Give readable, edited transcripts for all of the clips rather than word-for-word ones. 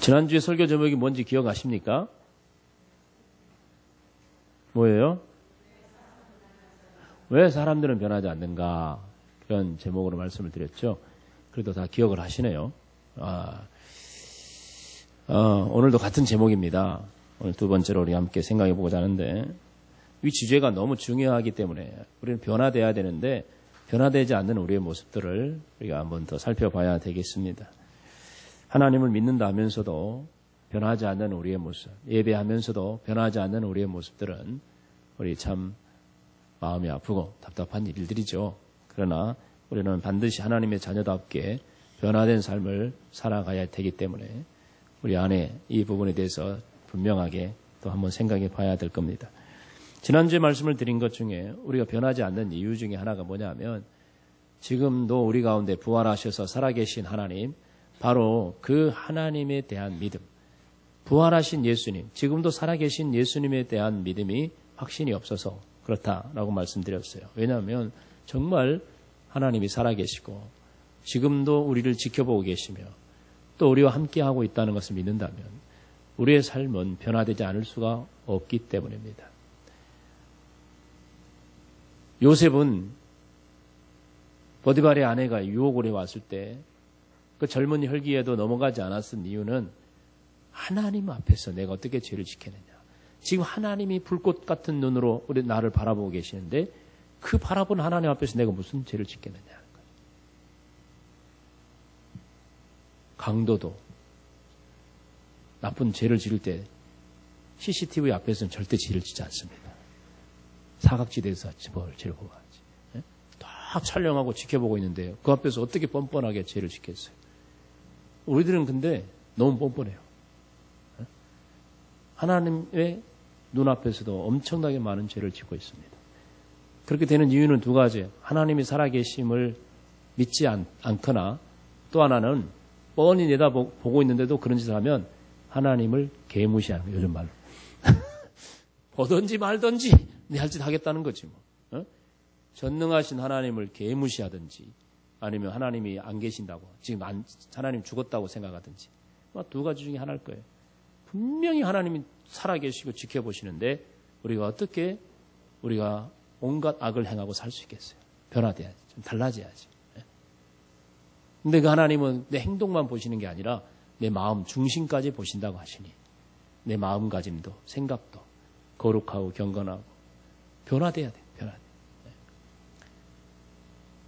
지난주에 설교 제목이 뭔지 기억하십니까? 뭐예요? 왜 사람들은 변하지 않는가? 그런 제목으로 말씀을 드렸죠. 그래도 다 기억을 하시네요. 오늘도 같은 제목입니다. 오늘 두 번째로 우리 함께 생각해 보고자 하는데, 이 주제가 너무 중요하기 때문에 우리는 변화돼야 되는데 변화되지 않는 우리의 모습들을 우리가 한번 더 살펴봐야 되겠습니다. 하나님을 믿는다 하면서도 변하지 않는 우리의 모습, 예배하면서도 변하지 않는 우리의 모습들은 우리 참 마음이 아프고 답답한 일들이죠. 그러나 우리는 반드시 하나님의 자녀답게 변화된 삶을 살아가야 되기 때문에 우리 안에 이 부분에 대해서 분명하게 또 한번 생각해 봐야 될 겁니다. 지난주에 말씀을 드린 것 중에 우리가 변하지 않는 이유 중에 하나가 뭐냐면, 지금도 우리 가운데 부활하셔서 살아계신 하나님, 바로 그 하나님에 대한 믿음, 부활하신 예수님, 지금도 살아계신 예수님에 대한 믿음이 확신이 없어서 그렇다라고 말씀드렸어요. 왜냐하면 정말 하나님이 살아계시고 지금도 우리를 지켜보고 계시며 또 우리와 함께하고 있다는 것을 믿는다면 우리의 삶은 변화되지 않을 수가 없기 때문입니다. 요셉은 보디발의 아내가 유혹을 해왔을 때 그 젊은 혈기에도 넘어가지 않았던 이유는 하나님 앞에서 내가 어떻게 죄를 지켰느냐. 지금 하나님이 불꽃 같은 눈으로 우리 나를 바라보고 계시는데 그 바라본 하나님 앞에서 내가 무슨 죄를 지켰느냐 하는 거예요. 강도도 나쁜 죄를 지을 때 CCTV 앞에서는 절대 죄를 지지 않습니다. 사각지대에서 죄를 보고 하지. 딱 촬영하고 지켜보고 있는데 그 앞에서 어떻게 뻔뻔하게 죄를 지켰어요. 우리들은 근데 너무 뻔뻔해요. 하나님의 눈앞에서도 엄청나게 많은 죄를 짓고 있습니다. 그렇게 되는 이유는 두 가지. 하나님이 살아계심을 믿지 않거나, 또 하나는 뻔히 내다보고 있는데도 그런 짓을 하면 하나님을 개무시하는 거예요. 요즘 말로. 보든지 말든지 네 할 짓 하겠다는 거지 뭐. 전능하신 하나님을 개무시하든지 아니면 하나님이 안 계신다고, 지금 하나님 죽었다고 생각하든지, 두 가지 중에 하나일 거예요. 분명히 하나님이 살아계시고 지켜보시는데 우리가 어떻게 우리가 온갖 악을 행하고 살 수 있겠어요? 변화돼야지. 좀 달라져야지. 근데 그 하나님은 내 행동만 보시는 게 아니라 내 마음 중심까지 보신다고 하시니 내 마음가짐도 생각도 거룩하고 경건하고 변화돼야 돼.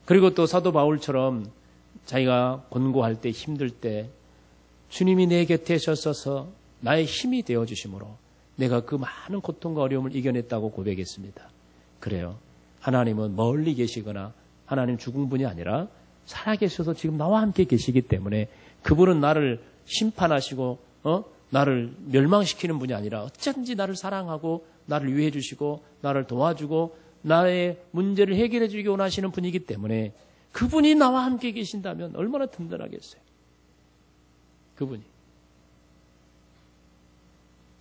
그리고 또 사도 바울처럼 자기가 권고할 때 힘들 때 주님이 내 곁에 서셔서 나의 힘이 되어주심으로 내가 그 많은 고통과 어려움을 이겨냈다고 고백했습니다. 그래요. 하나님은 멀리 계시거나 하나님 죽은 분이 아니라 살아계셔서 지금 나와 함께 계시기 때문에 그분은 나를 심판하시고 나를 멸망시키는 분이 아니라 어쩐지 나를 사랑하고 나를 위해 주시고 나를 도와주고 나의 문제를 해결해 주기 원하시는 분이기 때문에 그분이 나와 함께 계신다면 얼마나 든든하겠어요. 그분이.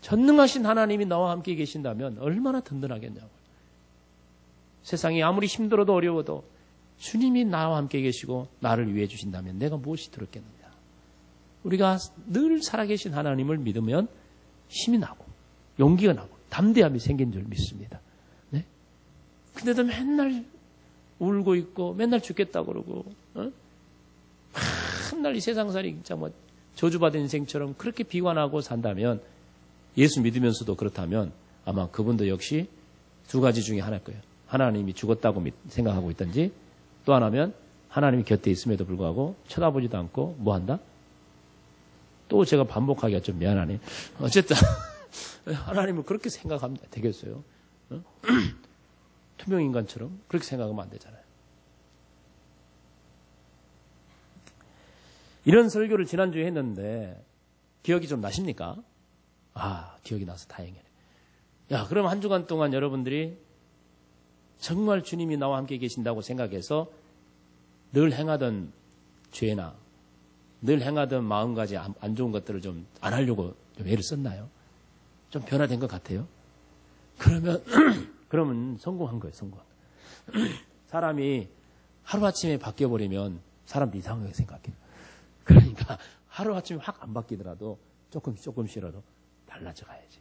전능하신 하나님이 나와 함께 계신다면 얼마나 든든하겠냐고요. 세상이 아무리 힘들어도 어려워도 주님이 나와 함께 계시고 나를 위해 주신다면 내가 무엇이 두렵겠느냐. 우리가 늘 살아계신 하나님을 믿으면 힘이 나고 용기가 나고 담대함이 생긴 줄 믿습니다. 네? 근데도 맨날 울고 있고 맨날 죽겠다고 그러고 맨날 이 세상살이 진짜 뭐 저주받은 인생처럼 그렇게 비관하고 산다면, 예수 믿으면서도 그렇다면 아마 그분도 역시 두 가지 중에 하나일 거예요. 하나님이 죽었다고 생각하고 있든지, 또 하나면 하나님이 곁에 있음에도 불구하고 쳐다보지도 않고 뭐 한다? 또 제가 반복하기가 좀 미안하네. 어쨌든 하나님을 그렇게 생각하면 되겠어요? 투명인간처럼 그렇게 생각하면 안 되잖아요. 이런 설교를 지난주에 했는데 기억이 좀 나십니까? 기억이 나서 다행이네. 그럼 한 주간 동안 여러분들이 정말 주님이 나와 함께 계신다고 생각해서 늘 행하던 죄나 늘 행하던 마음가짐 안 좋은 것들을 좀 안 하려고 좀 애를 썼나요? 좀 변화된 것 같아요? 그러면 성공한 거예요, 성공. 사람이 하루아침에 바뀌어버리면 사람도 이상하게 생각해요. 그러니까 하루아침에 확 안 바뀌더라도 조금씩이라도 달라져 가야지.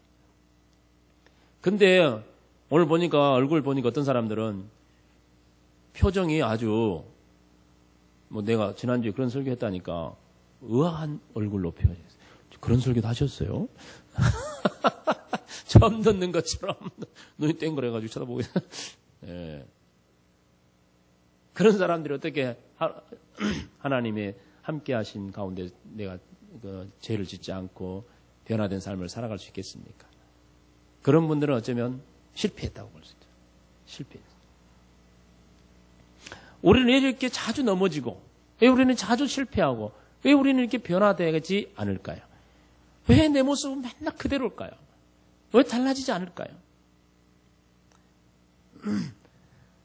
근데 오늘 보니까 얼굴 보니까 어떤 사람들은 표정이 아주 뭐 내가 지난주에 그런 설교했다니까 의아한 얼굴로 표현했어요. 그런 설교도 하셨어요? 처음 듣는 것처럼 눈이 땡그래가지고 쳐다보고 있어요. 네. 그런 사람들이 어떻게 하나님의 함께 하신 가운데 내가 그 죄를 짓지 않고 변화된 삶을 살아갈 수 있겠습니까? 그런 분들은 어쩌면 실패했다고 볼 수 있죠. 실패했어요. 우리는 왜 이렇게 자주 넘어지고, 왜 우리는 자주 실패하고, 왜 우리는 이렇게 변화되지 않을까요? 왜 내 모습은 맨날 그대로일까요? 왜 달라지지 않을까요?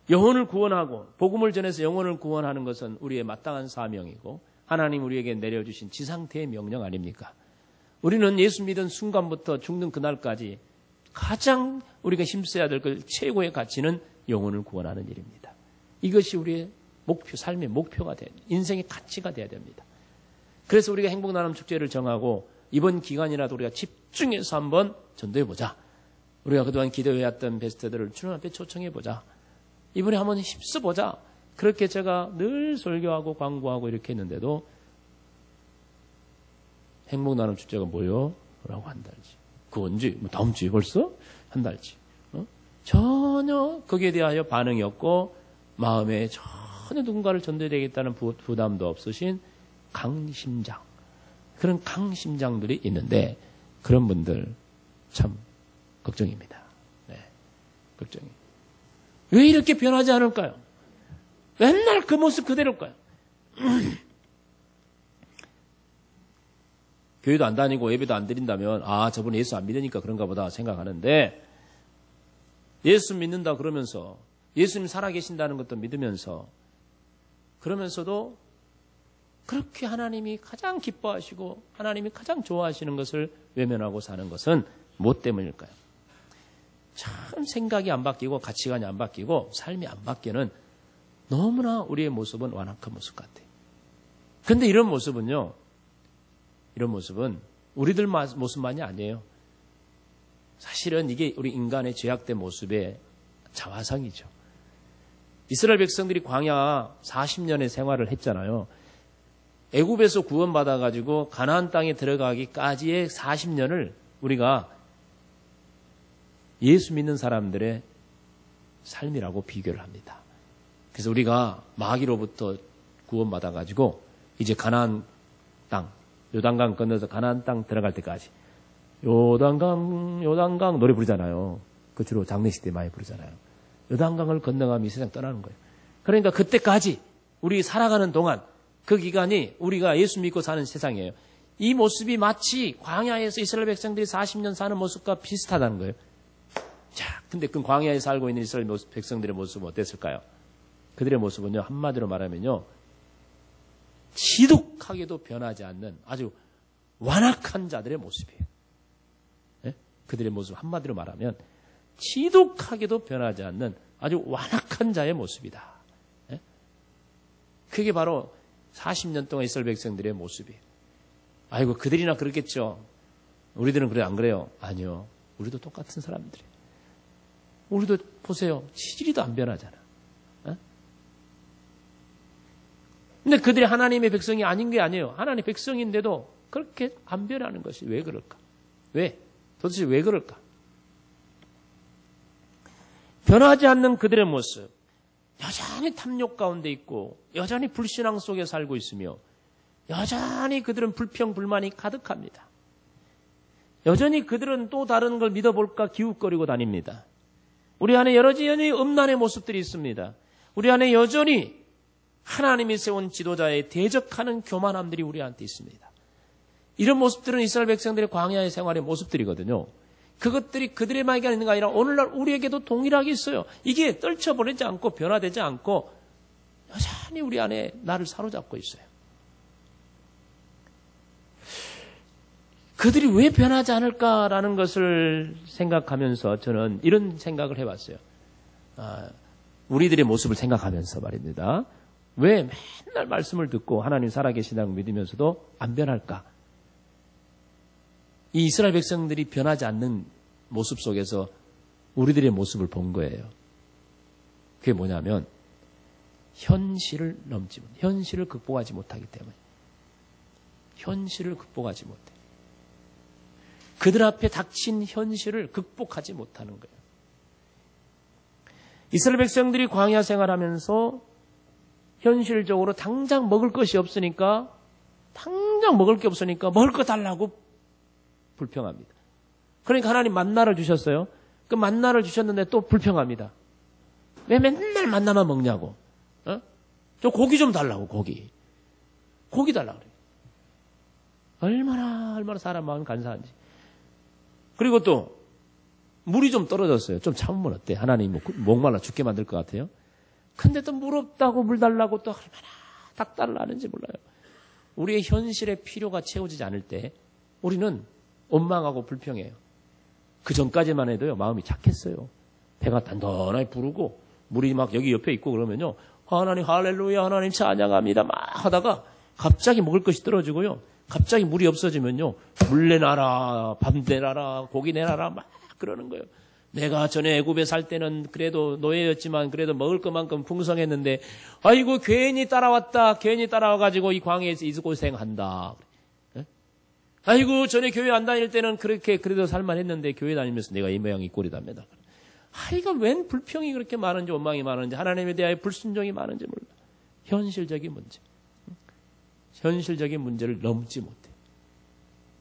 영혼을 구원하고 복음을 전해서 영혼을 구원하는 것은 우리의 마땅한 사명이고 하나님 우리에게 내려주신 지상태의 명령 아닙니까? 우리는 예수 믿은 순간부터 죽는 그날까지 가장 우리가 힘써야 될 것 최고의 가치는 영혼을 구원하는 일입니다. 이것이 우리의 목표, 삶의 목표가 돼야 됩니다. 인생의 가치가 돼야 됩니다. 그래서 우리가 행복나눔 축제를 정하고 이번 기간이라도 우리가 집중해서 한번 전도해보자. 우리가 그동안 기도해왔던 베스트들을 주님 앞에 초청해보자. 이번에 한번 힘써보자. 그렇게 제가 늘 설교하고 광고하고 이렇게 했는데도 행복나눔 축제가 뭐요? 라고 한 달지. 그 언제? 뭐 다음 주에 벌써? 한 달지. 전혀 거기에 대하여 반응이 없고 마음에 전혀 누군가를 전도해야 되겠다는 부담도 없으신 강심장. 그런 강심장들이 있는데 그런 분들 참 걱정입니다. 네, 걱정이. 왜 이렇게 변하지 않을까요? 맨날 그 모습 그대로일까요? 교회도 안 다니고 예배도 안 드린다면 저분 예수 안 믿으니까 그런가 보다 생각하는데 예수 믿는다 그러면서 예수님 살아계신다는 것도 믿으면서 그러면서도 그렇게 하나님이 가장 기뻐하시고 하나님이 가장 좋아하시는 것을 외면하고 사는 것은 무엇 때문일까요? 참 생각이 안 바뀌고 가치관이 안 바뀌고 삶이 안 바뀌는 너무나 우리의 모습은 완악한 모습 같아요. 그런데 이런 모습은 우리들 모습만이 아니에요. 사실은 이게 우리 인간의 죄악된 모습의 자화상이죠. 이스라엘 백성들이 광야 40년의 생활을 했잖아요. 애굽에서 구원받아가지고 가나안 땅에 들어가기까지의 40년을 우리가 예수 믿는 사람들의 삶이라고 비교를 합니다. 그래서 우리가 마귀로부터 구원받아가지고 이제 가나안 땅, 요단강 건너서 가나안 땅 들어갈 때까지 요단강 노래 부르잖아요. 그 주로 장례식 때 많이 부르잖아요. 요단강을 건너가며 이 세상 떠나는 거예요. 그러니까 그때까지 우리 살아가는 동안 그 기간이 우리가 예수 믿고 사는 세상이에요. 이 모습이 마치 광야에서 이스라엘 백성들이 40년 사는 모습과 비슷하다는 거예요. 자, 근데 그 광야에 살고 있는 이스라엘 백성들의 모습은 어땠을까요? 그들의 모습은요, 한마디로 말하면요, 지독하게도 변하지 않는 아주 완악한 자들의 모습이에요. 네? 그들의 모습 한마디로 말하면 지독하게도 변하지 않는 아주 완악한 자의 모습이다. 네? 그게 바로 40년 동안 이스라엘 백성들의 모습이에요. 아이고, 그들이나 그렇겠죠. 우리들은 그래, 안 그래요? 아니요. 우리도 똑같은 사람들이에요. 우리도 보세요. 치리도 안 변하잖아. 어? 근데 그들이 하나님의 백성이 아닌 게 아니에요. 하나님의 백성인데도 그렇게 안 변하는 것이 왜 그럴까? 왜? 도대체 왜 그럴까? 변하지 않는 그들의 모습. 여전히 탐욕 가운데 있고 여전히 불신앙 속에 살고 있으며 여전히 그들은 불평, 불만이 가득합니다. 여전히 그들은 또 다른 걸 믿어볼까 기웃거리고 다닙니다. 우리 안에 여전히 음란의 모습들이 있습니다. 우리 안에 여전히 하나님이 세운 지도자에 대적하는 교만함들이 우리한테 있습니다. 이런 모습들은 이스라엘 백성들의 광야의 생활의 모습들이거든요. 그것들이 그들에게만 있는 게 아니라 오늘날 우리에게도 동일하게 있어요. 이게 떨쳐버리지 않고 변화되지 않고 여전히 우리 안에 나를 사로잡고 있어요. 그들이 왜 변하지 않을까라는 것을 생각하면서 저는 이런 생각을 해봤어요. 우리들의 모습을 생각하면서 말입니다. 왜 맨날 말씀을 듣고 하나님 살아계시다고 믿으면서도 안 변할까? 이 이스라엘 백성들이 변하지 않는 모습 속에서 우리들의 모습을 본 거예요. 그게 뭐냐면 현실을 넘지 못해. 현실을 극복하지 못하기 때문에. 현실을 극복하지 못해. 그들 앞에 닥친 현실을 극복하지 못하는 거예요. 이스라엘 백성들이 광야 생활하면서 현실적으로 당장 먹을 것이 없으니까 먹을 거 달라고 불평합니다. 그러니까 하나님 만나를 주셨어요. 그 만나를 주셨는데 또 불평합니다. 왜 맨날 만나만 먹냐고. 저 고기 좀 달라고, 고기. 고기 달라고 그래요. 얼마나 사람 마음이 간사한지. 그리고 또 물이 좀 떨어졌어요. 좀 참으면 어때? 하나님 목말라 죽게 만들 것 같아요. 근데 또 물 없다고 물 달라고 또 얼마나 닥달을 하는지 몰라요. 우리의 현실의 필요가 채워지지 않을 때 우리는 원망하고 불평해요. 그 전까지만 해도요, 마음이 착했어요. 배가 단단하게 부르고 물이 막 여기 옆에 있고 그러면요, 하나님 할렐루야, 하나님 찬양합니다 막 하다가 갑자기 먹을 것이 떨어지고요, 갑자기 물이 없어지면요, 물 내놔라, 밥 내놔라, 고기 내놔라 막 그러는 거예요. 내가 전에 애굽에 살 때는 그래도 노예였지만 그래도 먹을 것만큼 풍성했는데 아이고 괜히 따라왔다. 괜히 따라와가지고 이 광야에서 이 고생한다. 아이고 전에 교회 안 다닐 때는 그렇게 그래도 살만했는데 교회 다니면서 내가 이 모양 이 꼴이답니다. 하여간 웬 불평이 그렇게 많은지 원망이 많은지 하나님에 대하여 불순종이 많은지 몰라. 현실적인 문제. 현실적인 문제를 넘지 못해.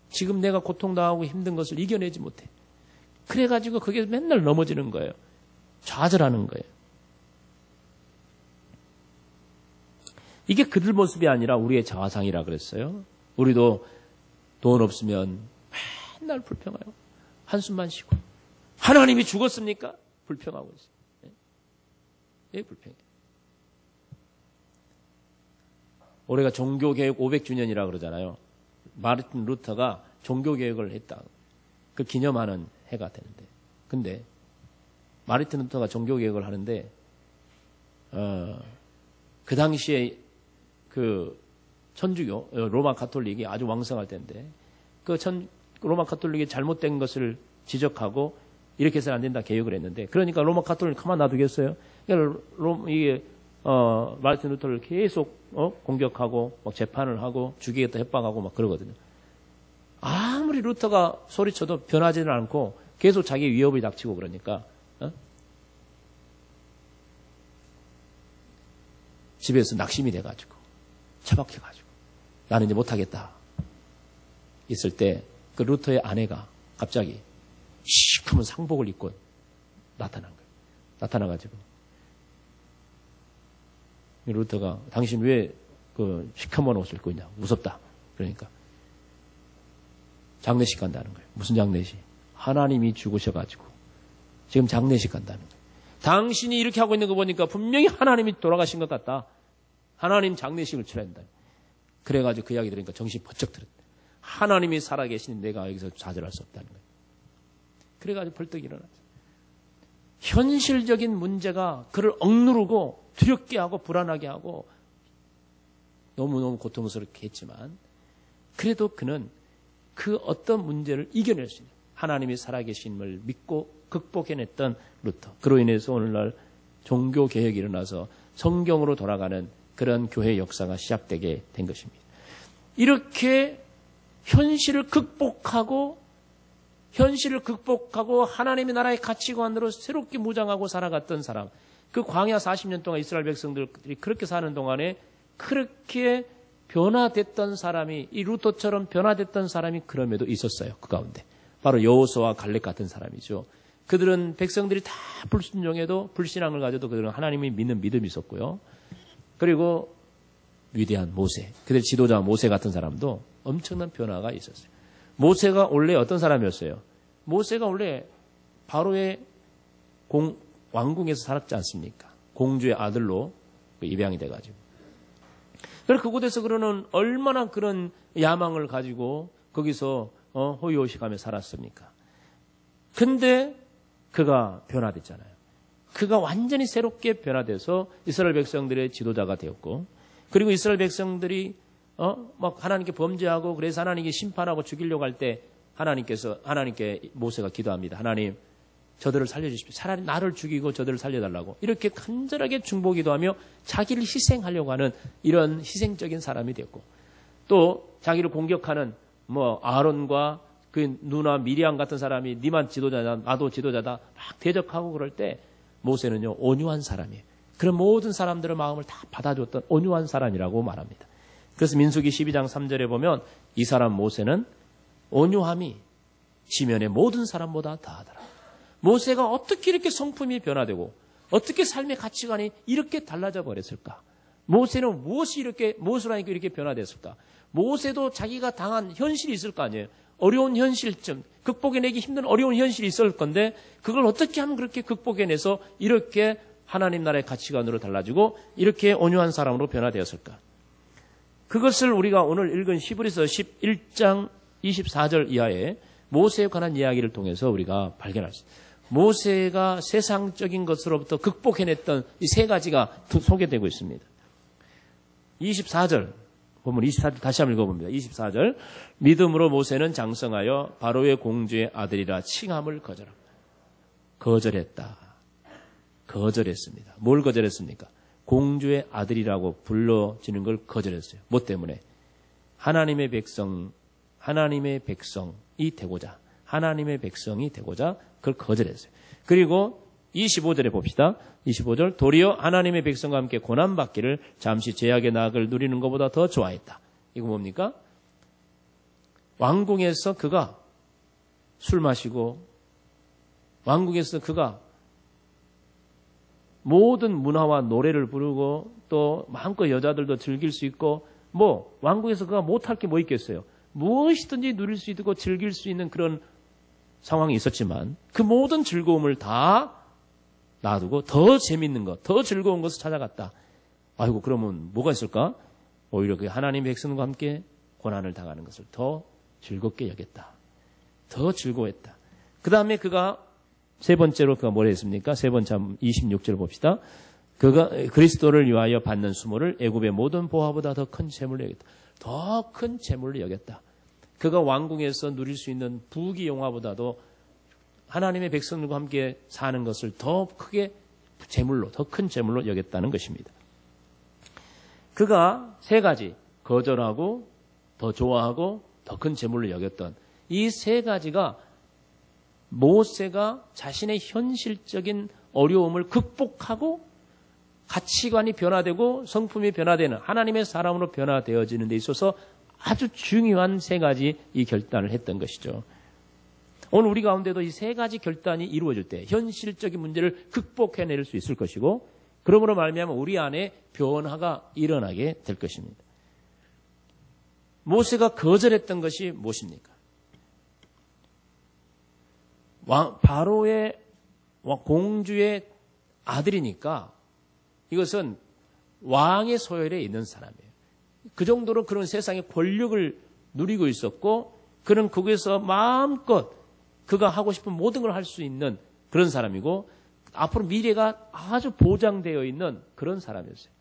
지금 내가 고통당하고 힘든 것을 이겨내지 못해. 그래가지고 그게 맨날 넘어지는 거예요. 좌절하는 거예요. 이게 그들 모습이 아니라 우리의 자화상이라 그랬어요. 우리도 돈 없으면 맨날 불평해요. 한숨만 쉬고. 하나님이 죽었습니까? 불평하고 있어요. 예, 불평해요. 올해가 종교개혁 500주년이라 그러잖아요. 마르틴 루터가 종교개혁을 했다. 그 기념하는 해가 되는데. 근데 마르틴 루터가 종교개혁을 하는데 그 당시에 그 천주교 로마 가톨릭이 아주 왕성할 때인데 그 로마 가톨릭이 잘못된 것을 지적하고 이렇게 해서는 안 된다 개혁을 했는데 그러니까 로마 가톨릭 가만 놔두겠어요? 그러니까 이게 마르틴 루터를 계속 공격하고 막 재판을 하고 죽이겠다 협박하고 막 그러거든요. 아무리 루터가 소리쳐도 변하지는 않고 계속 자기 위협이 닥치고 그러니까 집에서 낙심이 돼가지고 처박혀가지고 나는 이제 못하겠다 있을 때 그 루터의 아내가 갑자기 시커먼 상복을 입고 나타난 거예요. 나타나가지고 루터가 당신 왜 그 시커먼 옷을 입고 있냐 무섭다 그러니까 장례식 간다는 거예요. 무슨 장례식? 하나님이 죽으셔가지고 지금 장례식 간다는 거예요. 당신이 이렇게 하고 있는 거 보니까 분명히 하나님이 돌아가신 것 같다. 하나님 장례식을 치러야 된다. 그래가지고 그 이야기 들으니까 정신이 번쩍 들었다. 하나님이 살아계시니 내가 여기서 좌절할 수 없다는 거예요. 그래가지고 벌떡 일어났죠. 현실적인 문제가 그를 억누르고 두렵게 하고 불안하게 하고 너무너무 고통스럽게 했지만 그래도 그는 그 어떤 문제를 이겨낼 수 있는 하나님이 살아계심을 믿고 극복해냈던 루터. 그로 인해서 오늘날 종교개혁이 일어나서 성경으로 돌아가는 그런 교회 역사가 시작되게 된 것입니다. 이렇게 현실을 극복하고 하나님의 나라의 가치관으로 새롭게 무장하고 살아갔던 사람. 그 광야 40년 동안 이스라엘 백성들이 그렇게 사는 동안에 그렇게 변화됐던 사람이 이 루터처럼 변화됐던 사람이 그럼에도 있었어요. 그 가운데. 바로 여호수아와 갈렙 같은 사람이죠. 그들은 백성들이 다 불순종해도 불신앙을 가져도 그들은 하나님이 믿는 믿음이 있었고요. 그리고 위대한 모세, 그들 지도자 모세 같은 사람도 엄청난 변화가 있었어요. 모세가 원래 어떤 사람이었어요? 모세가 원래 바로의 왕궁에서 살았지 않습니까? 공주의 아들로 입양이 돼가지고. 그래서 그곳에서 그러는 얼마나 그런 야망을 가지고 거기서 호의호식하며 살았습니까? 근데 그가 변화됐잖아요. 그가 완전히 새롭게 변화돼서 이스라엘 백성들의 지도자가 되었고, 그리고 이스라엘 백성들이 막 하나님께 범죄하고 그래서 하나님께 심판하고 죽이려고 할 때 하나님께 모세가 기도합니다. 하나님, 저들을 살려주십시오. 차라리 나를 죽이고 저들을 살려달라고. 이렇게 간절하게 중보기도하며 자기를 희생하려고 하는 이런 희생적인 사람이 됐고, 또 자기를 공격하는 아론과 그 누나 미리암 같은 사람이 니만 지도자다, 나도 지도자다 막 대적하고 그럴 때 모세는요, 온유한 사람이에요. 그런 모든 사람들의 마음을 다 받아줬던 온유한 사람이라고 말합니다. 그래서 민수기 12장 3절에 보면 이 사람 모세는 온유함이 지면의 모든 사람보다 다하더라. 모세가 어떻게 이렇게 성품이 변화되고 어떻게 삶의 가치관이 이렇게 달라져 버렸을까? 모세는 무엇을 하니까 이렇게 변화됐을까? 모세도 자기가 당한 현실이 있을 거 아니에요. 어려운 현실쯤, 극복해내기 힘든 어려운 현실이 있을 건데 그걸 어떻게 하면 그렇게 극복해내서 이렇게 하나님 나라의 가치관으로 달라지고 이렇게 온유한 사람으로 변화되었을까? 그것을 우리가 오늘 읽은 히브리서 11장 24절 이하에 모세에 관한 이야기를 통해서 우리가 발견할 수 있습니다. 모세가 세상적인 것으로부터 극복해냈던 이 세 가지가 소개되고 있습니다. 24절 보면 24절 다시 한번 읽어봅니다. 24절 믿음으로 모세는 장성하여 바로의 공주의 아들이라 칭함을 거절했습니다. 뭘 거절했습니까? 공주의 아들이라고 불러지는 걸 거절했어요. 뭐 때문에? 하나님의 백성이 되고자 그걸 거절했어요. 그리고 25절에 봅시다. 25절 도리어 하나님의 백성과 함께 고난받기를 잠시 죄악의 낙을 누리는 것보다 더 좋아했다. 이거 뭡니까? 왕궁에서 그가 술 마시고 왕궁에서 그가 모든 문화와 노래를 부르고 또 마음껏 여자들도 즐길 수 있고 왕궁에서 그가 못할 게 뭐 있겠어요. 무엇이든지 누릴 수 있고 즐길 수 있는 그런 상황이 있었지만 그 모든 즐거움을 다 놔두고 더 재밌는 것, 더 즐거운 것을 찾아갔다. 아이고 그러면 뭐가 있을까? 오히려 그 하나님의 백성과 함께 고난을 당하는 것을 더 즐겁게 여겼다. 더 즐거워했다. 그 다음에 그가 세 번째로 그가 뭐라 했습니까? 세 번째 26절 봅시다. 그가 그리스도를 위하여 받는 수모를 애굽의 모든 보화보다 더 큰 재물로 여겼다. 더 큰 재물로 여겼다. 그가 왕궁에서 누릴 수 있는 부귀 영화보다도 하나님의 백성들과 함께 사는 것을 더 크게 재물로, 더 큰 재물로 여겼다는 것입니다. 그가 세 가지, 거절하고 더 좋아하고 더 큰 재물로 여겼던 이 세 가지가 모세가 자신의 현실적인 어려움을 극복하고 가치관이 변화되고 성품이 변화되는 하나님의 사람으로 변화되어지는 데 있어서 아주 중요한 세 가지 이 결단을 했던 것이죠. 오늘 우리 가운데도 이 세 가지 결단이 이루어질 때 현실적인 문제를 극복해낼 수 있을 것이고 그러므로 말미암아 우리 안에 변화가 일어나게 될 것입니다. 모세가 거절했던 것이 무엇입니까? 바로의 공주의 아들이니까 이것은 왕의 소열에 있는 사람이에요. 그 정도로 그런 세상의 권력을 누리고 있었고 그는 거기에서 마음껏 그가 하고 싶은 모든 걸 할 수 있는 그런 사람이고 앞으로 미래가 아주 보장되어 있는 그런 사람이었어요.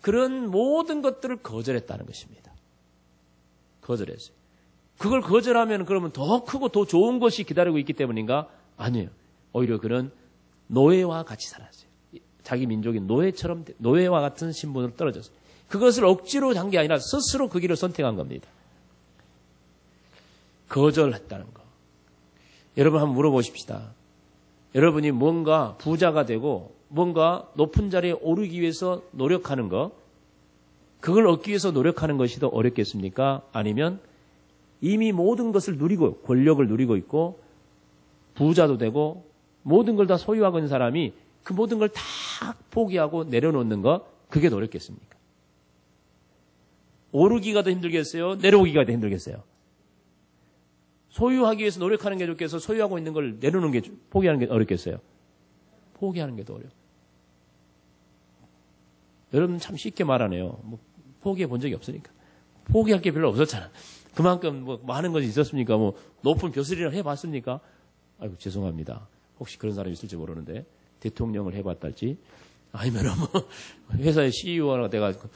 그런 모든 것들을 거절했다는 것입니다. 거절했어요. 그걸 거절하면 그러면 더 크고 더 좋은 것이 기다리고 있기 때문인가? 아니에요. 오히려 그는 노예와 같이 살았어요. 자기 민족이 노예와 같은 신분으로 떨어졌어요. 그것을 억지로 한 게 아니라 스스로 그 길을 선택한 겁니다. 거절했다는 거. 여러분 한번 물어보십시다. 여러분이 뭔가 부자가 되고 뭔가 높은 자리에 오르기 위해서 노력하는 거, 그걸 얻기 위해서 노력하는 것이 더 어렵겠습니까? 아니면 이미 모든 것을 누리고 권력을 누리고 있고 부자도 되고 모든 걸 다 소유하고 있는 사람이 그 모든 걸 다 포기하고 내려놓는 거, 그게 더 어렵겠습니까? 오르기가 더 힘들겠어요? 내려오기가 더 힘들겠어요? 소유하기 위해서 노력하는 게 좋겠어요? 소유하고 있는 걸 내려놓는 게, 포기하는 게 어렵겠어요? 포기하는 게 더 어려워요. 여러분 참 쉽게 말하네요. 포기해 본 적이 없으니까. 포기할 게 별로 없었잖아. 그만큼 많은 것이 있었습니까? 높은 벼슬이라 해봤습니까? 아이고, 죄송합니다. 혹시 그런 사람이 있을지 모르는데, 대통령을 해봤달지, 아니면 회사의 CEO가 돼가지고,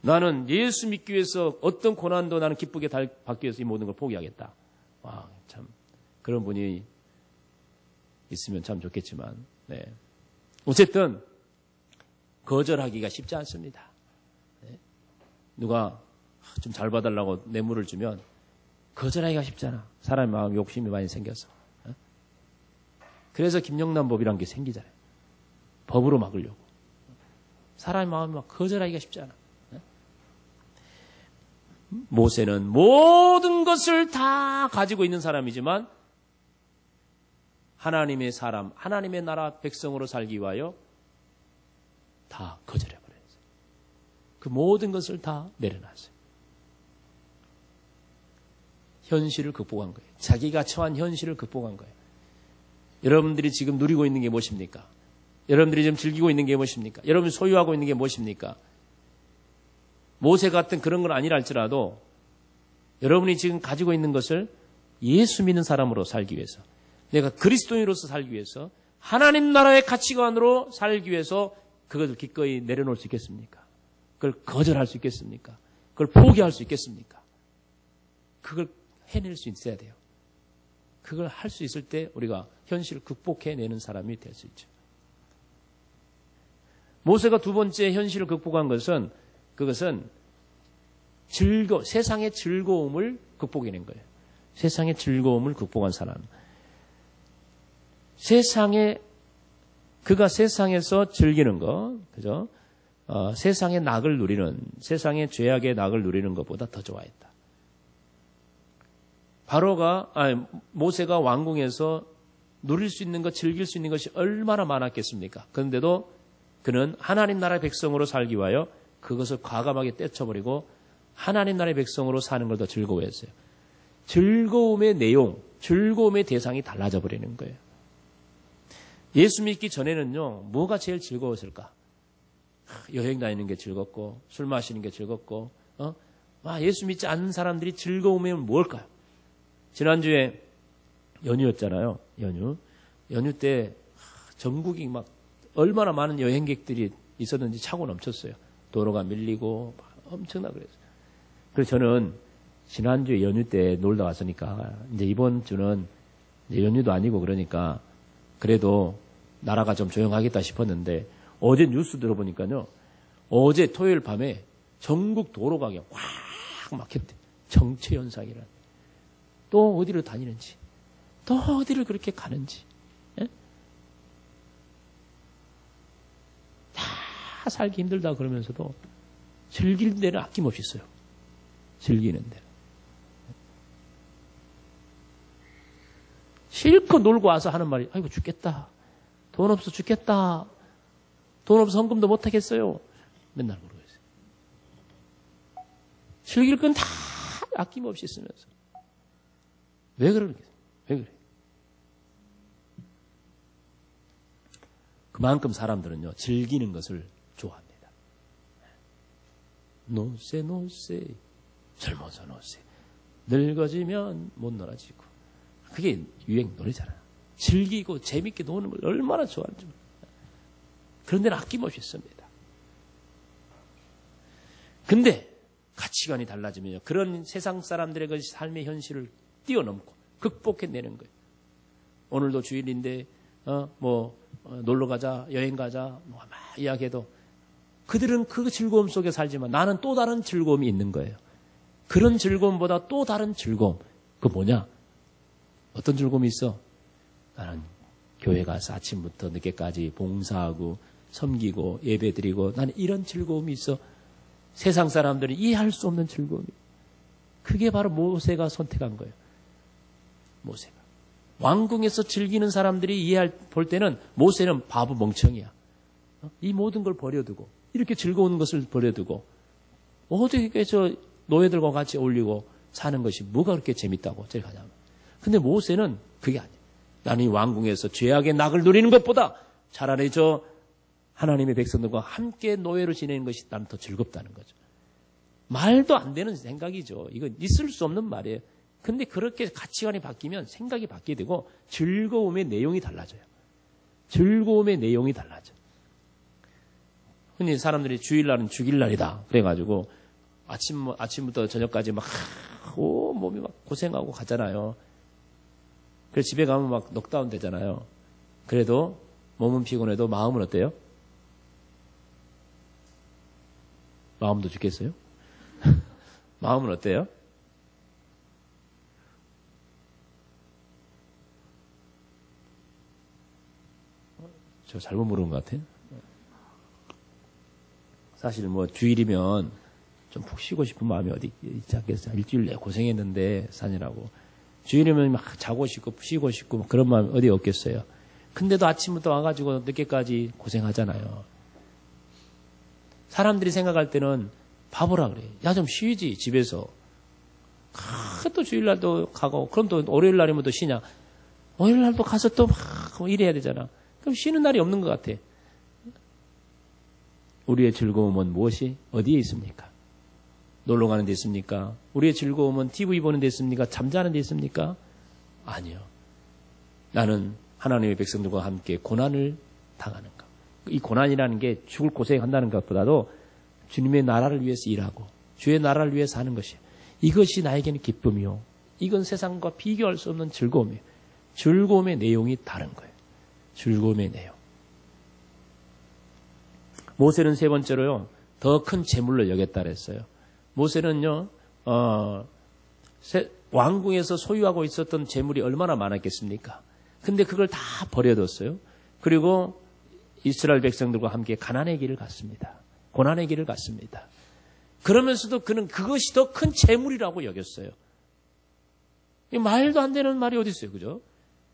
나는 예수 믿기 위해서 어떤 고난도 나는 기쁘게 받기 위해서 이 모든 걸 포기하겠다. 와, 참 그런 분이 있으면 참 좋겠지만, 네. 어쨌든 거절하기가 쉽지 않습니다. 네. 누가 좀 잘 봐달라고 뇌물을 주면 거절하기가 쉽잖아. 사람의 마음 욕심이 많이 생겨서. 네. 그래서 김영란법이란 게 생기잖아요. 법으로 막으려고. 사람의 마음이 막 거절하기가 쉽지 않아. 네. 모세는 모든 것을 다 가지고 있는 사람이지만 하나님의 사람, 하나님의 나라 백성으로 살기 위하여 다 거절해버렸어요. 그 모든 것을 다 내려놨어요. 현실을 극복한 거예요. 자기가 처한 현실을 극복한 거예요. 여러분들이 지금 누리고 있는 게 무엇입니까? 여러분들이 지금 즐기고 있는 게 무엇입니까? 여러분이 소유하고 있는 게 무엇입니까? 모세 같은 그런 건 아니라 할지라도 여러분이 지금 가지고 있는 것을 예수 믿는 사람으로 살기 위해서, 내가 그리스도인으로서 살기 위해서, 하나님 나라의 가치관으로 살기 위해서 그것을 기꺼이 내려놓을 수 있겠습니까? 그걸 거절할 수 있겠습니까? 그걸 포기할 수 있겠습니까? 그걸 해낼 수 있어야 돼요. 그걸 할 수 있을 때 우리가 현실을 극복해내는 사람이 될 수 있죠. 모세가 두 번째 현실을 극복한 것은, 그것은 세상의 즐거움을 극복해낸 거예요. 세상의 즐거움을 극복한 사람. 그가 세상에서 즐기는 거, 그죠? 세상의 낙을 누리는, 세상의 죄악의 낙을 누리는 것보다 더 좋아했다. 모세가 왕궁에서 누릴 수 있는 것, 즐길 수 있는 것이 얼마나 많았겠습니까? 그런데도 그는 하나님 나라의 백성으로 살기 위하여 그것을 과감하게 떼쳐버리고 하나님 나라의 백성으로 사는 걸 더 즐거워했어요. 즐거움의 내용, 즐거움의 대상이 달라져 버리는 거예요. 예수 믿기 전에는요, 뭐가 제일 즐거웠을까? 여행 다니는 게 즐겁고, 술 마시는 게 즐겁고, 예수 믿지 않는 사람들이 즐거우면 뭘까요? 지난주에 연휴였잖아요. 연휴 때 전국이 막 얼마나 많은 여행객들이 있었는지 차고 넘쳤어요. 도로가 밀리고 엄청나 그랬어요. 그래서 저는 지난주에 연휴 때 놀다 왔으니까 이제 이번 주는 이제 연휴도 아니고 그러니까 그래도 나라가 좀 조용하겠다 싶었는데 어제 뉴스 들어보니까요. 어제 토요일 밤에 전국 도로가 그냥 확 막혔대. 정체현상이란. 또 어디로 다니는지, 또 어디를 그렇게 가는지. 예? 다 살기 힘들다 그러면서도 즐길 데는 아낌없이 써요. 즐기는 데는. 실컷 놀고 와서 하는 말이, 아이고 죽겠다. 돈 없어 죽겠다. 돈 없어 헌금도 못하겠어요. 맨날 그러고 있어요. 즐길 건 다 아낌없이 쓰면서. 왜 그러겠어요? 왜 그래? 그만큼 사람들은요, 즐기는 것을 좋아합니다. 노세, 젊어서 노세. 늙어지면 못 놀아지고. 그게 유행 노래잖아요. 즐기고 재밌게 노는 걸 얼마나 좋아하는지. 그런 데는 아낌없이 씁니다. 근데 가치관이 달라지면요, 그런 세상 사람들의 그 삶의 현실을 뛰어넘고 극복해내는 거예요. 오늘도 주일인데 놀러 가자, 여행 가자, 막 이야기해도 그들은 그 즐거움 속에 살지만 나는 또 다른 즐거움이 있는 거예요. 그런 즐거움보다 또 다른 즐거움. 그 뭐냐? 어떤 즐거움이 있어? 나는 교회 가서 아침부터 늦게까지 봉사하고 섬기고 예배드리고 나는 이런 즐거움이 있어. 세상 사람들이 이해할 수 없는 즐거움이. 그게 바로 모세가 선택한 거예요. 모세가. 왕궁에서 즐기는 사람들이 볼 때는 모세는 바보 멍청이야. 이 모든 걸 버려두고 이렇게 즐거운 것을 버려두고 어떻게 저 노예들과 같이 어울리고 사는 것이 뭐가 그렇게 재밌다고 저리 가자면. 근데 모세는 그게 아니에요. 나는 이 왕궁에서 죄악의 낙을 누리는 것보다 차라리 저 하나님의 백성들과 함께 노예로 지내는 것이 나는 더 즐겁다는 거죠. 말도 안 되는 생각이죠. 이건 있을 수 없는 말이에요. 근데 그렇게 가치관이 바뀌면 생각이 바뀌게 되고 즐거움의 내용이 달라져요. 즐거움의 내용이 달라져. 흔히 사람들이 주일날은 죽일날이다. 그래가지고 아침부터 저녁까지 막 몸이 막 고생하고 가잖아요. 그래서 집에 가면 막 녹다운 되잖아요. 그래도 몸은 피곤해도 마음은 어때요? 마음도 죽겠어요? 마음은 어때요? 저 잘못 물은 것 같아요. 사실 뭐 주일이면 좀 푹 쉬고 싶은 마음이 어디 있지 않겠어요? 일주일 내 고생했는데 산이라고. 주일이면 막 자고 싶고 쉬고 싶고 그런 마음이 어디 없겠어요? 근데도 아침부터 와가지고 늦게까지 고생하잖아요. 사람들이 생각할 때는 바보라 그래. 야, 좀 쉬지, 집에서. 또 주일날도 가고, 그럼 또 월요일날이면 또 쉬냐. 월요일날도 가서 또 막 일해야 되잖아. 그럼 쉬는 날이 없는 것 같아. 우리의 즐거움은 무엇이 어디에 있습니까? 놀러 가는 데 있습니까? 우리의 즐거움은 TV 보는 데 있습니까? 잠자는 데 있습니까? 아니요. 나는 하나님의 백성들과 함께 고난을 당하는 것. 이 고난이라는 게 죽을 고생한다는 것보다도 주님의 나라를 위해서 일하고 주의 나라를 위해서 하는 것이에요. 이것이 나에게는 기쁨이요. 이건 세상과 비교할 수 없는 즐거움이에요. 즐거움의 내용이 다른 거예요. 즐거움의 내용. 모세는 세 번째로요. 더 큰 재물로 여겼다 그랬어요. 모세는요. 왕궁에서 소유하고 있었던 재물이 얼마나 많았겠습니까? 근데 그걸 다 버려뒀어요. 그리고 이스라엘 백성들과 함께 가나안의 길을 갔습니다. 고난의 길을 갔습니다. 그러면서도 그는 그것이 더 큰 재물이라고 여겼어요. 말도 안 되는 말이 어디 있어요, 그죠?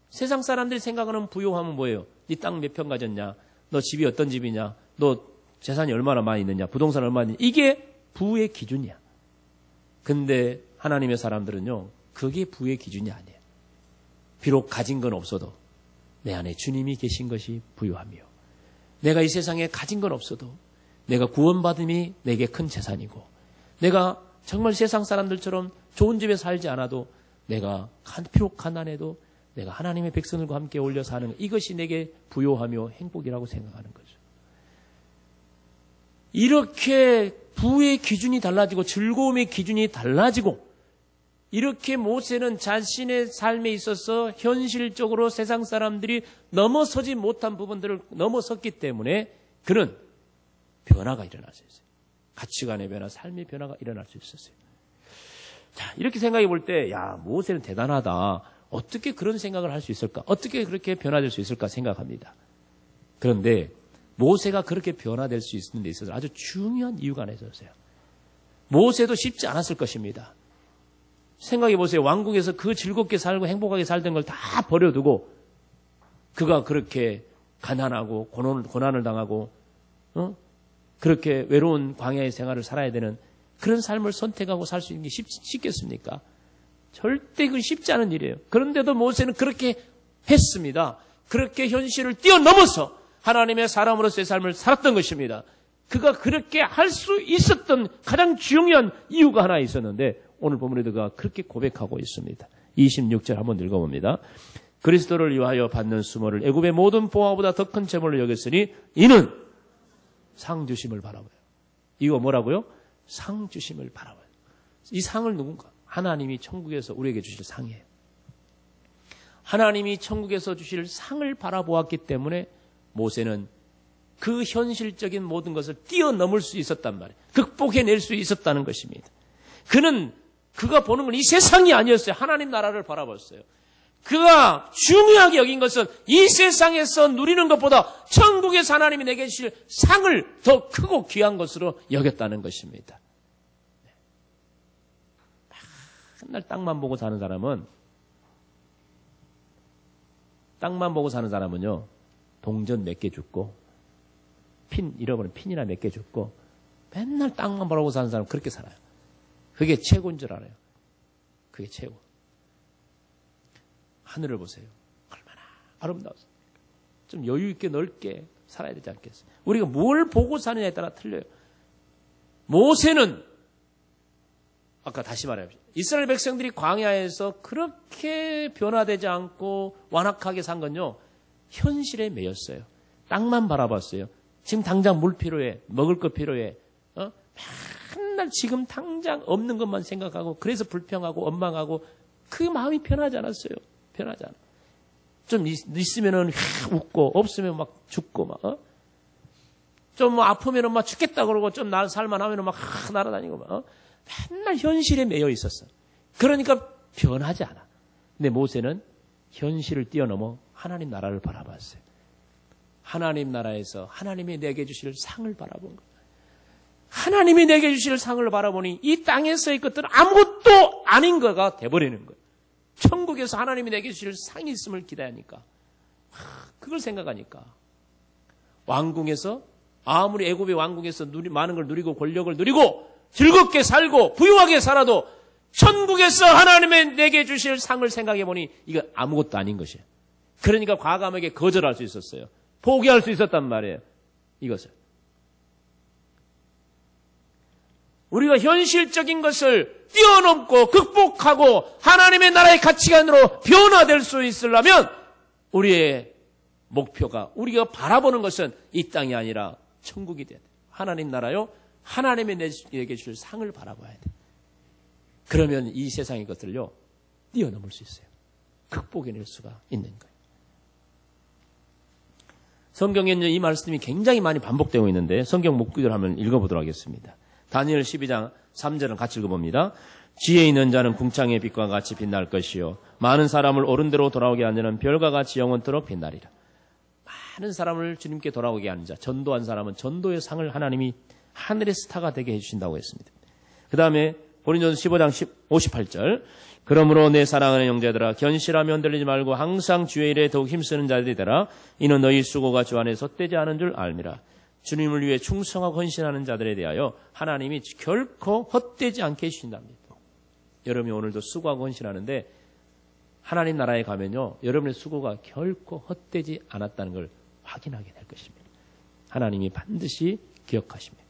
세상 사람들이 생각하는 부요함은 뭐예요? 네 땅 몇 평 가졌냐? 너 집이 어떤 집이냐? 너 재산이 얼마나 많이 있느냐? 부동산 얼마나 있느냐? 이게 부의 기준이야. 근데 하나님의 사람들은요, 그게 부의 기준이 아니에요. 비록 가진 건 없어도 내 안에 주님이 계신 것이 부요함이요. 내가 이 세상에 가진 건 없어도 내가 구원받음이 내게 큰 재산이고, 내가 정말 세상 사람들처럼 좋은 집에 살지 않아도 내가 비록 가난해도 내가 하나님의 백성들과 함께 어울려 사는 것, 이것이 내게 부요하며 행복이라고 생각하는 거죠. 이렇게 부의 기준이 달라지고 즐거움의 기준이 달라지고, 이렇게 모세는 자신의 삶에 있어서 현실적으로 세상 사람들이 넘어서지 못한 부분들을 넘어섰기 때문에 그는 변화가 일어날 수 있어요. 가치관의 변화, 삶의 변화가 일어날 수 있었어요. 자, 이렇게 생각해 볼 때, 야, 모세는 대단하다. 어떻게 그런 생각을 할 수 있을까? 어떻게 그렇게 변화될 수 있을까 생각합니다. 그런데 모세가 그렇게 변화될 수 있는 데 있어서 아주 중요한 이유가 하나 있었어요. 모세도 쉽지 않았을 것입니다. 생각해 보세요. 왕궁에서 그 즐겁게 살고 행복하게 살던 걸 다 버려두고 그가 그렇게 가난하고 고난을 당하고 그렇게 외로운 광야의 생활을 살아야 되는 그런 삶을 선택하고 살 수 있는 게 쉽겠습니까? 절대 그 쉽지 않은 일이에요. 그런데도 모세는 그렇게 했습니다. 그렇게 현실을 뛰어넘어서 하나님의 사람으로서의 삶을 살았던 것입니다. 그가 그렇게 할 수 있었던 가장 중요한 이유가 하나 있었는데 오늘 본문에도 그가 그렇게 고백하고 있습니다. 26절 한번 읽어봅니다. 그리스도를 위하여 받는 수모를 애굽의 모든 보화보다 더 큰 재물로 여겼으니 이는 상 주심을 바라봐요. 이거 뭐라고요? 상 주심을 바라봐요. 이 상을 누군가? 하나님이 천국에서 우리에게 주실 상이에요. 하나님이 천국에서 주실 상을 바라보았기 때문에 모세는 그 현실적인 모든 것을 뛰어넘을 수 있었단 말이에요. 극복해낼 수 있었다는 것입니다. 그가 보는 건 이 세상이 아니었어요. 하나님 나라를 바라봤어요. 그가 중요하게 여긴 것은 이 세상에서 누리는 것보다 천국에서 하나님이 내게 주실 상을 더 크고 귀한 것으로 여겼다는 것입니다. 맨날 땅만 보고 사는 사람은요, 동전 몇 개 줍고, 잃어버린 핀이나 몇 개 줍고, 맨날 땅만 보고 사는 사람은 그렇게 살아요. 그게 최고인 줄 알아요. 그게 최고. 하늘을 보세요. 얼마나 아름다워서. 좀 여유 있게 넓게 살아야 되지 않겠어요? 우리가 뭘 보고 사느냐에 따라 틀려요. 모세는 아까 다시 말해봅시다. 이스라엘 백성들이 광야에서 그렇게 변화되지 않고 완악하게 산 건요, 현실에 매였어요. 땅만 바라봤어요. 지금 당장 물 필요해, 먹을 거 필요해. 맨날 지금 당장 없는 것만 생각하고 그래서 불평하고 원망하고 그 마음이 편하지 않았어요. 편하지 않아요. 좀 있으면은 웃고, 없으면 막 죽고, 막, 좀 뭐 아프면은 막 죽겠다 그러고, 좀 살만하면은 막 날아다니고, 막, 맨날 현실에 매여 있었어. 그러니까 변하지 않아. 근데 모세는 현실을 뛰어넘어 하나님 나라를 바라봤어요. 하나님 나라에서 하나님이 내게 주실 상을 바라본 거예요. 하나님이 내게 주실 상을 바라보니 이 땅에서의 것들은 아무것도 아닌 거가 돼버리는 거예요. 천국에서 하나님이 내게 주실 상이 있음을 기대하니까, 그걸 생각하니까 왕궁에서, 아무리 애굽의 왕궁에서 많은 걸 누리고 권력을 누리고 즐겁게 살고 부유하게 살아도 천국에서 하나님의 내게 주실 상을 생각해 보니 이거 아무것도 아닌 것이에요. 그러니까 과감하게 거절할 수 있었어요. 포기할 수 있었단 말이에요. 이것을. 우리가 현실적인 것을 뛰어넘고 극복하고 하나님의 나라의 가치관으로 변화될 수 있으려면 우리의 목표가, 우리가 바라보는 것은 이 땅이 아니라 천국이 돼야 돼. 하나님 나라요, 하나님의 내게 주실 상을 바라봐야 돼. 그러면 이 세상의 것들요 뛰어넘을 수 있어요. 극복해낼 수가 있는 거예요. 성경에는 이 말씀이 굉장히 많이 반복되고 있는데 성경 목구절 한번 읽어보도록 하겠습니다. 다니엘 12장 3절은 같이 읽어봅니다. 지혜 있는 자는 궁창의 빛과 같이 빛날 것이요 많은 사람을 옳은 대로 돌아오게 하는 자는 별과 같이 영원토록 빛나리라. 많은 사람을 주님께 돌아오게 하는 자, 전도한 사람은 전도의 상을 하나님이 하늘의 스타가 되게 해주신다고 했습니다. 그 다음에 고린도전서 15장 58절, 그러므로 내 사랑하는 형제들아 견실하며 흔들리지 말고 항상 주의 일에 더욱 힘쓰는 자들이 되라. 이는 너희 수고가 주 안에 헛되지 않은 줄 알미라. 주님을 위해 충성하고 헌신하는 자들에 대하여 하나님이 결코 헛되지 않게 해주신답니다. 여러분이 오늘도 수고하고 헌신하는데 하나님 나라에 가면요 여러분의 수고가 결코 헛되지 않았다는 걸 확인하게 될 것입니다. 하나님이 반드시 기억하십니다.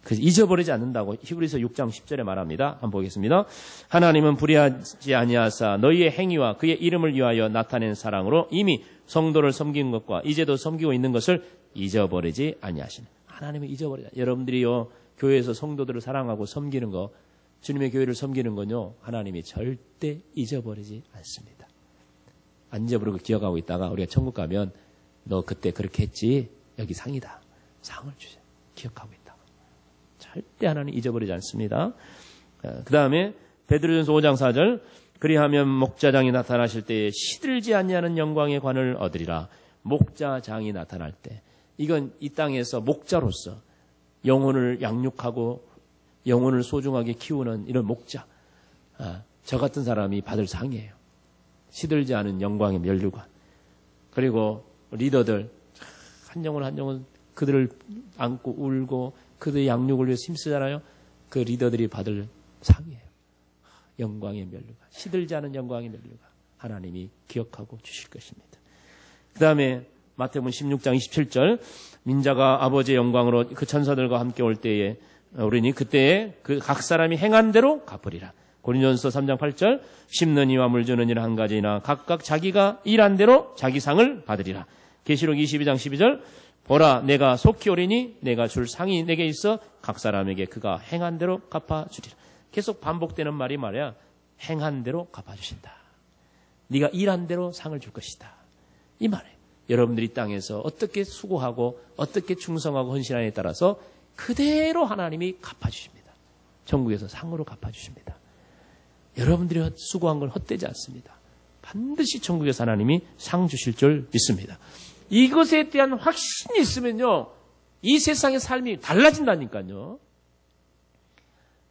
그래서 잊어버리지 않는다고 히브리서 6장 10절에 말합니다. 한번 보겠습니다. 하나님은 불의하지 아니하사 너희의 행위와 그의 이름을 위하여 나타낸 사랑으로 이미 성도를 섬긴 것과 이제도 섬기고 있는 것을 잊어버리지 아니하시네. 하나님은 잊어버리지 않아요. 여러분들이요 교회에서 성도들을 사랑하고 섬기는 거, 주님의 교회를 섬기는 건요 하나님이 절대 잊어버리지 않습니다. 안 잊어버리고 기억하고 있다가 우리가 천국 가면 너 그때 그렇게 했지, 여기 상이다, 상을 주세요. 기억하고 있다. 절대 하나님 잊어버리지 않습니다. 그 다음에 베드로전서 5장 4절, 그리하면 목자장이 나타나실 때에 시들지 아니하는 영광의 관을 얻으리라. 목자장이 나타날 때, 이건 이 땅에서 목자로서 영혼을 양육하고 영혼을 소중하게 키우는 이런 목자, 저 같은 사람이 받을 상이에요. 시들지 않은 영광의 면류관. 그리고 리더들 한 영혼 한 영혼 그들을 안고 울고 그들의 양육을 위해서 힘쓰잖아요. 그 리더들이 받을 상이에요. 영광의 면류관. 시들지 않은 영광의 면류관. 하나님이 기억하고 주실 것입니다. 그 다음에 마태복음 16장 27절, 민자가 아버지의 영광으로 그 천사들과 함께 올 때에 우리니 그때에 그 각 사람이 행한 대로 갚으리라. 고린도전서 3장 8절, 심는 이와 물 주는 일 한 가지나 각각 자기가 일한 대로 자기 상을 받으리라. 계시록 22장 12절, 보라 내가 속히 오리니 내가 줄 상이 내게 있어 각 사람에게 그가 행한 대로 갚아주리라. 계속 반복되는 말이 말이야. 행한 대로 갚아주신다. 네가 일한 대로 상을 줄 것이다. 이 말이에요. 여러분들이 땅에서 어떻게 수고하고 어떻게 충성하고 헌신하느냐에 따라서 그대로 하나님이 갚아주십니다. 천국에서 상으로 갚아주십니다. 여러분들이 수고한 걸 헛되지 않습니다. 반드시 천국에서 하나님이 상 주실 줄 믿습니다. 이것에 대한 확신이 있으면요 이 세상의 삶이 달라진다니까요.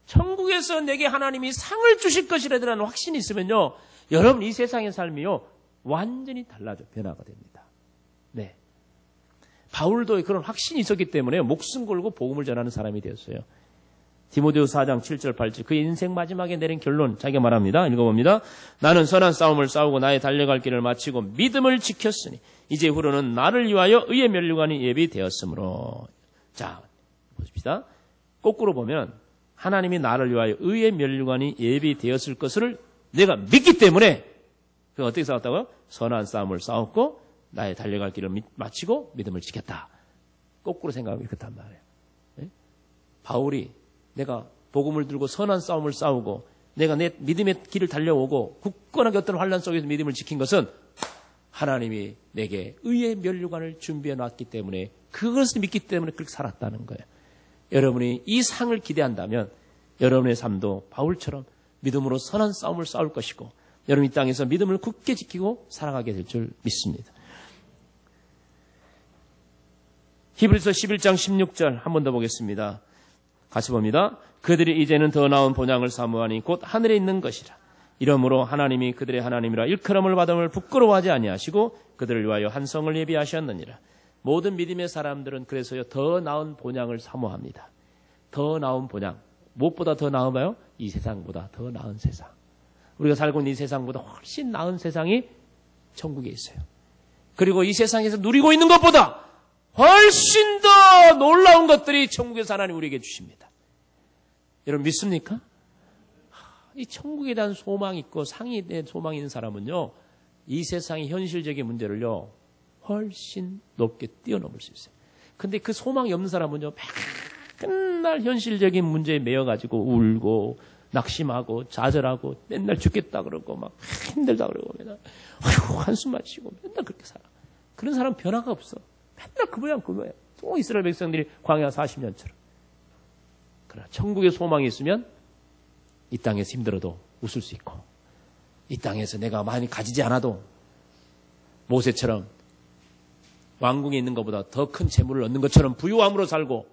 천국에서 내게 하나님이 상을 주실 것이라는 확신이 있으면요 여러분 이 세상의 삶이요 완전히 달라져 변화가 됩니다. 네, 바울도 그런 확신이 있었기 때문에 목숨 걸고 복음을 전하는 사람이 되었어요. 디모데후서 4장 7절 8절, 그의 인생 마지막에 내린 결론 자기가 말합니다. 읽어봅니다. 나는 선한 싸움을 싸우고 나의 달려갈 길을 마치고 믿음을 지켰으니 이제 후로는 나를 위하여 의의 면류관이 예비되었으므로. 자, 보십시다. 거꾸로 보면 하나님이 나를 위하여 의의 면류관이 예비되었을 것을 내가 믿기 때문에 그 어떻게 싸웠다고요? 선한 싸움을 싸웠고 나의 달려갈 길을 마치고 믿음을 지켰다. 거꾸로 생각하면 그렇단 말이에요. 네? 바울이 내가 복음을 들고 선한 싸움을 싸우고 내가 내 믿음의 길을 달려오고 굳건하게 어떤 환난 속에서 믿음을 지킨 것은 하나님이 내게 의의 면류관을 준비해 놨기 때문에 그것을 믿기 때문에 그렇게 살았다는 거예요. 여러분이 이 상을 기대한다면 여러분의 삶도 바울처럼 믿음으로 선한 싸움을 싸울 것이고 여러분 이 땅에서 믿음을 굳게 지키고 살아가게 될 줄 믿습니다. 히브리서 11장 16절 한 번 더 보겠습니다. 같이 봅니다. 그들이 이제는 더 나은 본향을 사모하니 곧 하늘에 있는 것이라. 이러므로 하나님이 그들의 하나님이라 일컬음을 받음을 부끄러워하지 아니하시고 그들을 위하여 한 성을 예비하셨느니라. 모든 믿음의 사람들은 그래서요 더 나은 본향을 사모합니다. 더 나은 본향. 무엇보다 더 나은가요? 이 세상보다 더 나은 세상. 우리가 살고 있는 이 세상보다 훨씬 나은 세상이 천국에 있어요. 그리고 이 세상에서 누리고 있는 것보다 훨씬 더 놀라운 것들이 천국에서 하나님 우리에게 주십니다. 여러분 믿습니까? 이 천국에 대한 소망이 있고 상에 대한 소망이 있는 사람은요, 이 세상의 현실적인 문제를요, 훨씬 높게 뛰어넘을 수 있어요. 근데 그 소망이 없는 사람은요, 맨날 현실적인 문제에 매여가지고 울고, 낙심하고, 좌절하고, 맨날 죽겠다 그러고, 막 힘들다 그러고, 맨날, 한숨만 쉬고, 맨날 그렇게 살아. 그런 사람 변화가 없어. 맨날 그 모양, 그 모양. 또 이스라엘 백성들이 광야 40년처럼. 그러나 천국의 소망이 있으면 이 땅에서 힘들어도 웃을 수 있고, 이 땅에서 내가 많이 가지지 않아도 모세처럼 왕궁에 있는 것보다 더 큰 재물을 얻는 것처럼 부유함으로 살고,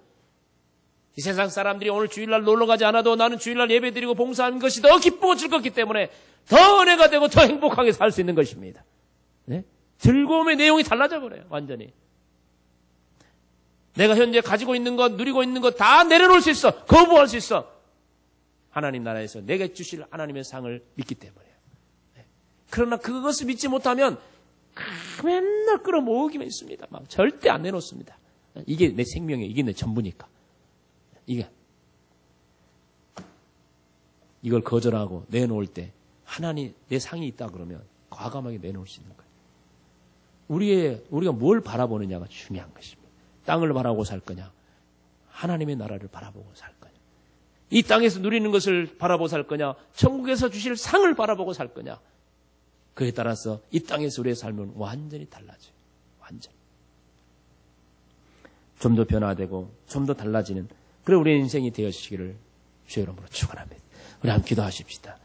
이 세상 사람들이 오늘 주일날 놀러 가지 않아도 나는 주일날 예배드리고 봉사하는 것이 더 기쁘고 즐겁기 때문에 더 은혜가 되고 더 행복하게 살 수 있는 것입니다. 네? 즐거움의 내용이 달라져 버려요. 완전히. 내가 현재 가지고 있는 것, 누리고 있는 것 다 내려놓을 수 있어. 거부할 수 있어. 하나님 나라에서 내게 주실 하나님의 상을 믿기 때문에요. 네. 그러나 그것을 믿지 못하면 맨날 끌어모으기만 있습니다. 막 절대 안 내놓습니다. 이게 내 생명이에요. 이게 내 전부니까. 이걸 거절하고 내놓을 때 하나님 내 상이 있다 그러면 과감하게 내놓을 수 있는 거예요. 우리가 뭘 바라보느냐가 중요한 것입니다. 땅을 바라보고 살 거냐, 하나님의 나라를 바라보고 살 거냐, 이 땅에서 누리는 것을 바라보고 살 거냐, 천국에서 주실 상을 바라보고 살 거냐, 그에 따라서 이 땅에서 우리의 삶은 완전히 달라져요. 완전. 좀 더 변화되고 좀 더 달라지는 그런 우리의 인생이 되어지기를 주의 이름으로 축원합니다. 우리 함께 기도하십시다.